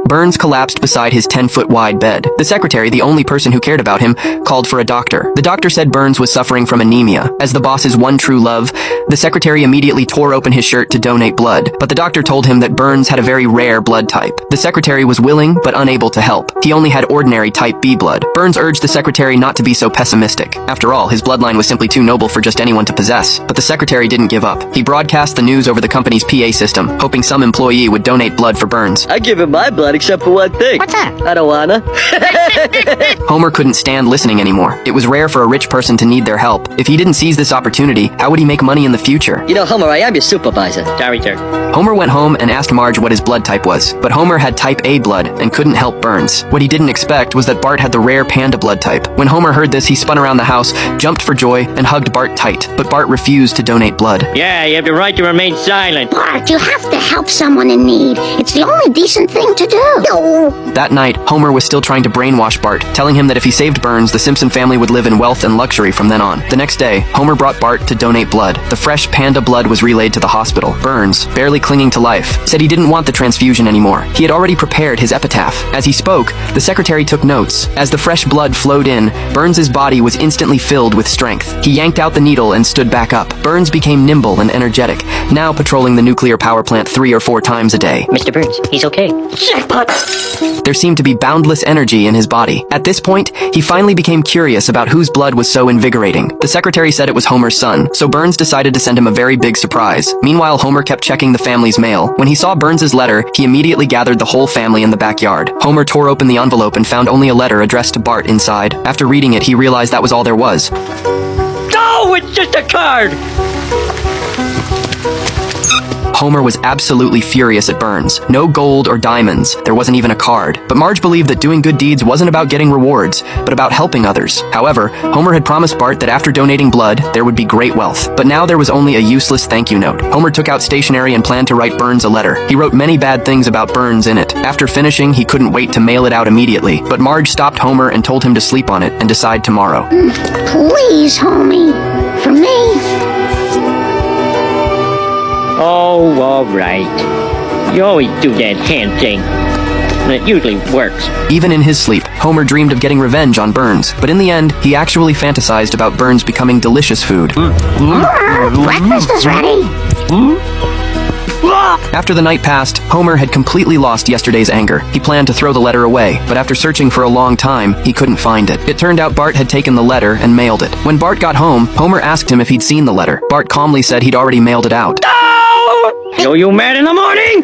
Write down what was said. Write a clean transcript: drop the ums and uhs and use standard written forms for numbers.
Burns collapsed beside his 10-foot-wide bed. The secretary, the only person who cared about him, called for a doctor. The doctor said Burns was suffering from anemia. As the boss's one true love, the secretary immediately tore open his shirt to donate blood, but the doctor told him that Burns had a very rare blood type. The secretary was willing, but unable to help. He only had ordinary type B blood. Burns urged the secretary not to be so pessimistic. After all, his bloodline was simply too noble for just anyone to possess. But the secretary didn't give up. He broadcast the news over the company's PA system, hoping some employee would donate blood for Burns. I give him my blood except for one thing. What's that? I don't wanna. Homer couldn't stand listening anymore. It was rare for a rich person to need their help. If he didn't seize this opportunity, how would he make money in the future? You know, Homer, I am your supervisor. Sorry, sir. Homer went home and asked Marge what his blood type was, but Homer had type A blood and couldn't help Burns. What he didn't expect was that Bart had the rare panda blood type. When Homer heard this, he spun around the house, jumped for joy, and hugged Bart tight. But Bart refused to donate blood. Yeah, you have the right to remain silent. Bart, you have to help someone in need. It's the only decent thing to do. No. That night, Homer was still trying to brainwash Bart, telling him that if he saved Burns, the Simpson family would live in wealth and luxury from then on. The next day, Homer brought Bart to donate blood. The fresh panda blood was relayed to the hospital. Burns, barely clinging to life, said he didn't want the transfusion anymore. He had already prepared his epitaph. As he spoke, the secretary took notes. As the fresh blood flowed in, Burns's body was instantly filled with strength. He yanked out the needle and stood back up. Burns became nimble and energetic, now patrolling the nuclear power plant 3 or 4 times a day. Mr. Burns, he's okay. Jackpot. There seemed to be boundless energy in his body. At this point, he finally became curious about whose blood was so invigorating. The secretary said it was Homer's son, so Burns decided to send him a very big surprise. Meanwhile, Homer kept checking the family's mail. When he saw Burns's letter, he immediately gathered the whole family in the backyard. Homer tore open the envelope and found only a letter addressed to Bart inside. After reading it, he realized that was all there was. No, it's just a card! Homer was absolutely furious at Burns. No gold or diamonds. There wasn't even a card. But Marge believed that doing good deeds wasn't about getting rewards, but about helping others. However, Homer had promised Bart that after donating blood, there would be great wealth. But now there was only a useless thank you note. Homer took out stationery and planned to write Burns a letter. He wrote many bad things about Burns in it. After finishing, he couldn't wait to mail it out immediately. But Marge stopped Homer and told him to sleep on it and decide tomorrow. Please, homie. For me. Oh, all right. You always do that hand thing. And it usually works. Even in his sleep, Homer dreamed of getting revenge on Burns. But in the end, he actually fantasized about Burns becoming delicious food. Breakfast is ready. After the night passed, Homer had completely lost yesterday's anger. He planned to throw the letter away, but after searching for a long time, he couldn't find it. It turned out Bart had taken the letter and mailed it. When Bart got home, Homer asked him if he'd seen the letter. Bart calmly said he'd already mailed it out. Show you mad in the morning!